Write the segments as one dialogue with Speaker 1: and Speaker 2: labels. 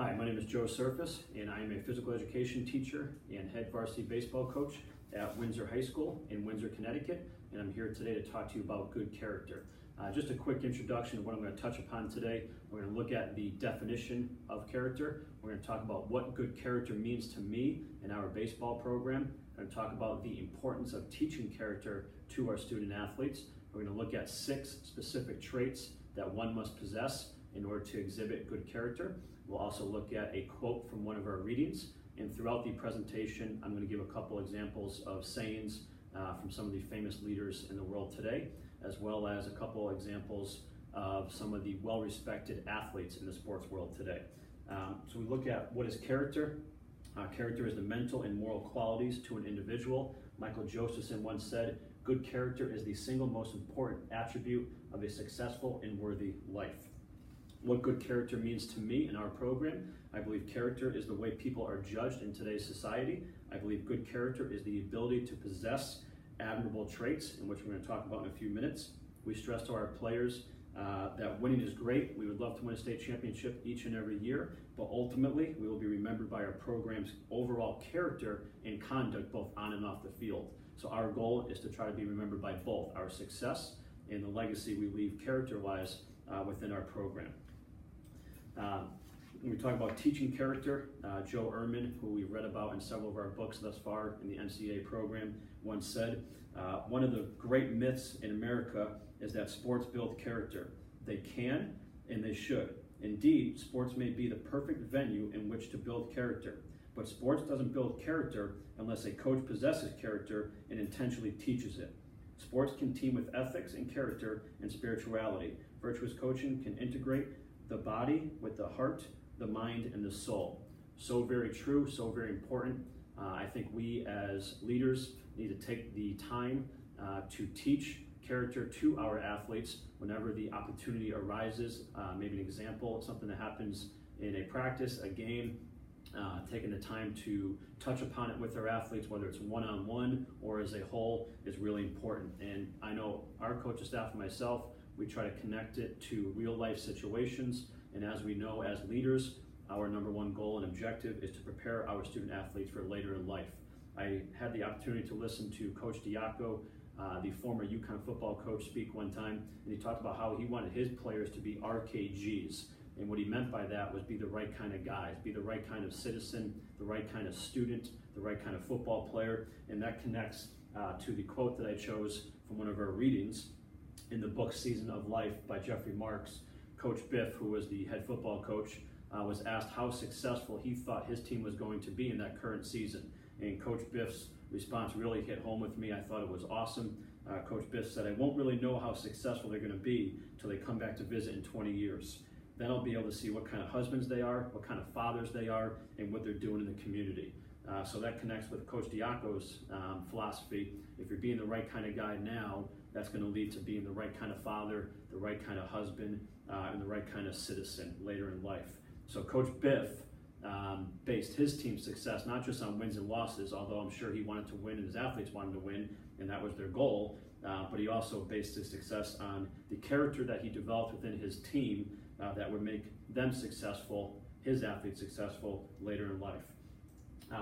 Speaker 1: Hi, my name is Joe Surface, and I am a physical education teacher and head varsity baseball coach at Windsor High School in Windsor, Connecticut, and I'm here today to talk to you about good character. Just a quick introduction of what I'm going to touch upon today. We're going to look at the definition of character. We're going to talk about what good character means to me in our baseball program. We're going to talk about the importance of teaching character to our student athletes. We're going to look at 6 specific traits that one must possess in order to exhibit good character. We'll also look at a quote from one of our readings, and throughout the presentation I'm going to give a couple examples of sayings from some of the famous leaders in the world today, as well as a couple examples of some of the well-respected athletes in the sports world today. So we look at what is character. Character is the mental and moral qualities to an individual. Michael Josephson once said, "Good character is the single most important attribute of a successful and worthy life." What good character means to me in our program: I believe character is the way people are judged in today's society. I believe good character is the ability to possess admirable traits, in which we're going to talk about in a few minutes. We stress to our players that winning is great. We would love to win a state championship each and every year, but ultimately we will be remembered by our program's overall character and conduct both on and off the field. So our goal is to try to be remembered by both our success and the legacy we leave character-wise within our program. When we talk about teaching character, Joe Ehrman, who we've read about in several of our books thus far in the MCAA program, once said, one of the great myths in America is that sports build character. They can and they should. Indeed, sports may be the perfect venue in which to build character, but sports doesn't build character unless a coach possesses character and intentionally teaches it. Sports can team with ethics and character and spirituality. Virtuous coaching can integrate the body with the heart, the mind, and the soul. So very true, so very important. I think we as leaders need to take the time to teach character to our athletes whenever the opportunity arises. Maybe an example, something that happens in a practice, a game, taking the time to touch upon it with our athletes, whether it's one-on-one or as a whole, is really important. And I know our coaching staff and myself, we try to connect it to real life situations. And as we know, as leaders, our number one goal and objective is to prepare our student athletes for later in life. I had the opportunity to listen to Coach Diaco, the former UConn football coach, speak one time, and he talked about how he wanted his players to be RKGs. And what he meant by that was be the right kind of guys, be the right kind of citizen, the right kind of student, the right kind of football player. And that connects to the quote that I chose from one of our readings in the book Season of Life by Jeffrey Marks. Coach Biff, who was the head football coach, was asked how successful he thought his team was going to be in that current season. And Coach Biff's response really hit home with me. I thought it was awesome. Coach Biff said, "I won't really know how successful they're going to be until they come back to visit in 20 years. Then I'll be able to see what kind of husbands they are, what kind of fathers they are, and what they're doing in the community." So that connects with Coach Diaco's philosophy. If you're being the right kind of guy now, that's going to lead to being the right kind of father, the right kind of husband, and the right kind of citizen later in life. So Coach Biff based his team's success not just on wins and losses, although I'm sure he wanted to win and his athletes wanted to win, and that was their goal, but he also based his success on the character that he developed within his team that would make them successful, his athletes successful later in life.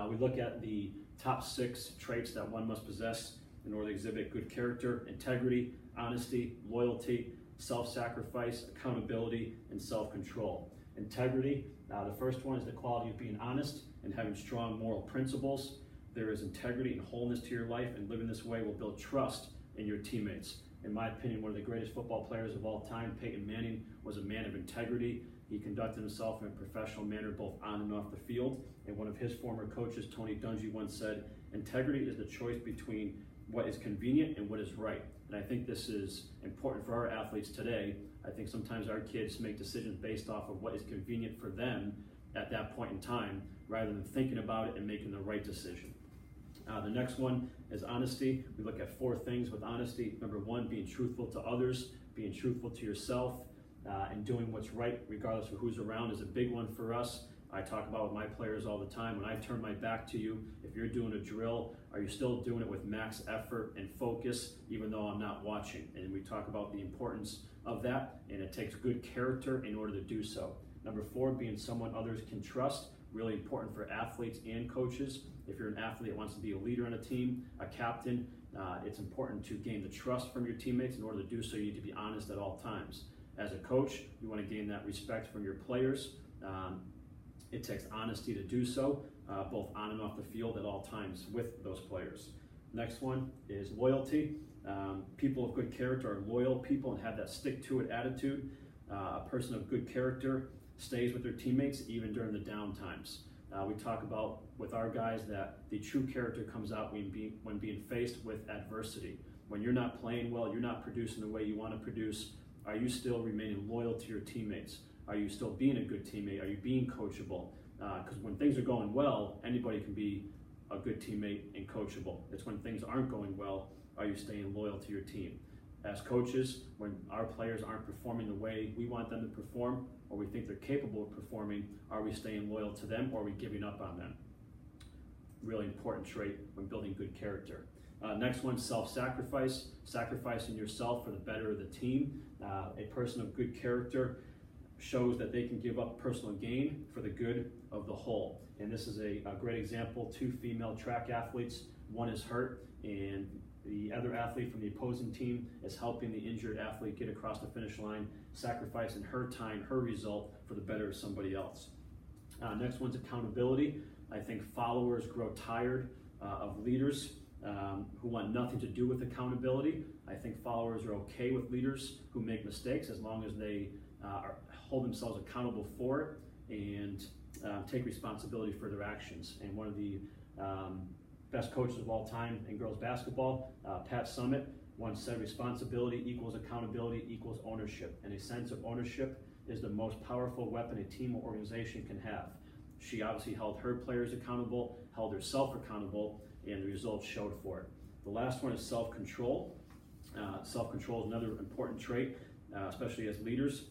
Speaker 1: We look at the top 6 traits that one must possess in order to exhibit good character: integrity, honesty, loyalty, self-sacrifice, accountability, and self-control. Integrity, the first one is the quality of being honest and having strong moral principles. There is integrity and wholeness to your life, and living this way will build trust in your teammates. In my opinion, one of the greatest football players of all time, Peyton Manning, was a man of integrity. He conducted himself in a professional manner both on and off the field. And one of his former coaches, Tony Dungy, once said, "Integrity is the choice between what is convenient and what is right." And I think this is important for our athletes today. I think sometimes our kids make decisions based off of what is convenient for them at that point in time, rather than thinking about it and making the right decision. The next one is honesty. We look at 4 things with honesty. Number 1, being truthful to others, being truthful to yourself, and doing what's right regardless of who's around is a big one for us. I talk about with my players all the time. When I turn my back to you, if you're doing a drill, are you still doing it with max effort and focus even though I'm not watching? And we talk about the importance of that, and it takes good character in order to do so. Number 4, being someone others can trust. Really important for athletes and coaches. If you're an athlete that wants to be a leader on a team, a captain, it's important to gain the trust from your teammates. In order to do so, you need to be honest at all times. As a coach, you want to gain that respect from your players. It takes honesty to do so, both on and off the field at all times with those players. Next one is loyalty. People of good character are loyal people and have that stick-to-it attitude. A person of good character stays with their teammates even during the down times. We talk about with our guys that the true character comes out when being faced with adversity. When you're not playing well, you're not producing the way you want to produce, are you still remaining loyal to your teammates? Are you still being a good teammate? Are you being coachable? Because when things are going well, anybody can be a good teammate and coachable. It's when things aren't going well, are you staying loyal to your team? As coaches, when our players aren't performing the way we want them to perform, or we think they're capable of performing, are we staying loyal to them, or are we giving up on them? Really important trait when building good character. Next one, self-sacrifice, sacrificing yourself for the better of the team. A person of good character shows that they can give up personal gain for the good of the whole. And this is a great example. 2 female track athletes, one is hurt, and the other athlete from the opposing team is helping the injured athlete get across the finish line, sacrificing her time, her result for the better of somebody else. Next one's accountability. I think followers grow tired of leaders who want nothing to do with accountability. I think followers are okay with leaders who make mistakes as long as they hold themselves accountable for it and take responsibility for their actions. And one of the best coaches of all time in girls basketball, Pat Summitt, once said responsibility equals accountability equals ownership. And a sense of ownership is the most powerful weapon a team or organization can have. She obviously held her players accountable, held herself accountable, and the results showed for it. The last one is self-control. Self-control is another important trait, especially as leaders.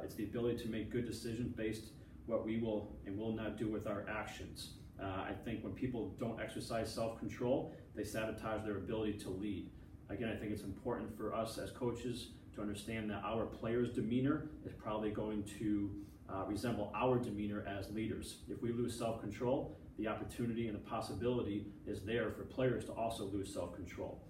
Speaker 1: It's the ability to make good decisions based what we will and will not do with our actions. I think when people don't exercise self-control, they sabotage their ability to lead. Again, I think it's important for us as coaches to understand that our players' demeanor is probably going to resemble our demeanor as leaders. If we lose self-control, the opportunity and the possibility is there for players to also lose self-control.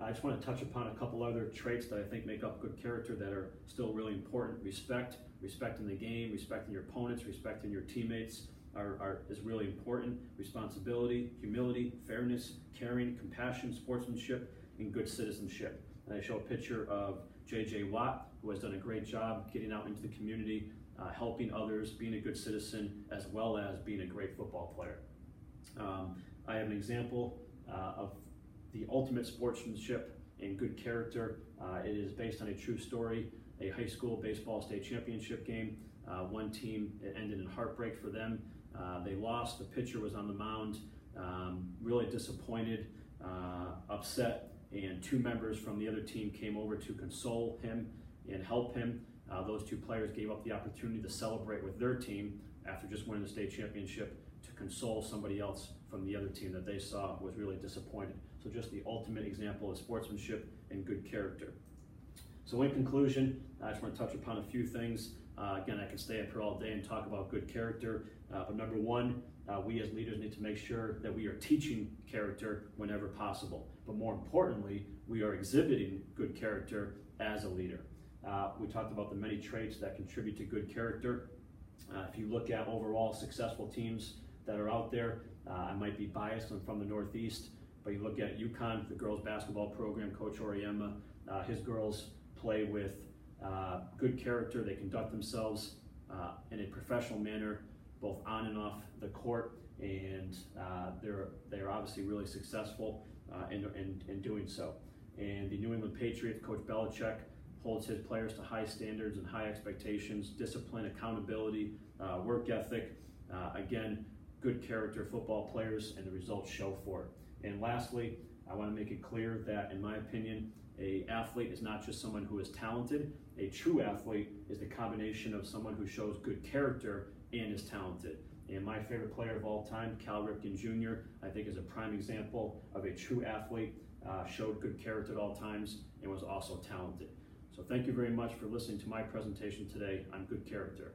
Speaker 1: I just want to touch upon a couple other traits that I think make up good character that are still really important. Respecting the game, respecting your opponents, respecting your teammates is really important. Responsibility, humility, fairness, caring, compassion, sportsmanship, and good citizenship. And I show a picture of J.J. Watt, who has done a great job getting out into the community, helping others, being a good citizen, as well as being a great football player. I have an example of the ultimate sportsmanship and good character. It is based on a true story, a high school baseball state championship game. One team, it ended in heartbreak for them. They lost, the pitcher was on the mound, really disappointed, upset, and 2 members from the other team came over to console him and help him. Those 2 players gave up the opportunity to celebrate with their team after just winning the state championship to console somebody else from the other team that they saw was really disappointed. So just the ultimate example of sportsmanship and good character. So in conclusion, I just want to touch upon a few things. Again, I can stay up here all day and talk about good character, but number 1, we as leaders need to make sure that we are teaching character whenever possible. But more importantly, we are exhibiting good character as a leader. We talked about the many traits that contribute to good character. If you look at overall successful teams that are out there, I might be biased, I'm from the Northeast, but you look at UConn, the girls basketball program, Coach Oriema, his girls play with good character. They conduct themselves in a professional manner, both on and off the court, and they're obviously really successful in doing so. And the New England Patriots, Coach Belichick, holds his players to high standards and high expectations, discipline, accountability, work ethic. Again, good character football players, and the results show for it. And lastly, I want to make it clear that, in my opinion, an athlete is not just someone who is talented. A true athlete is the combination of someone who shows good character and is talented. And my favorite player of all time, Cal Ripken Jr., I think is a prime example of a true athlete, showed good character at all times, and was also talented. So thank you very much for listening to my presentation today on good character.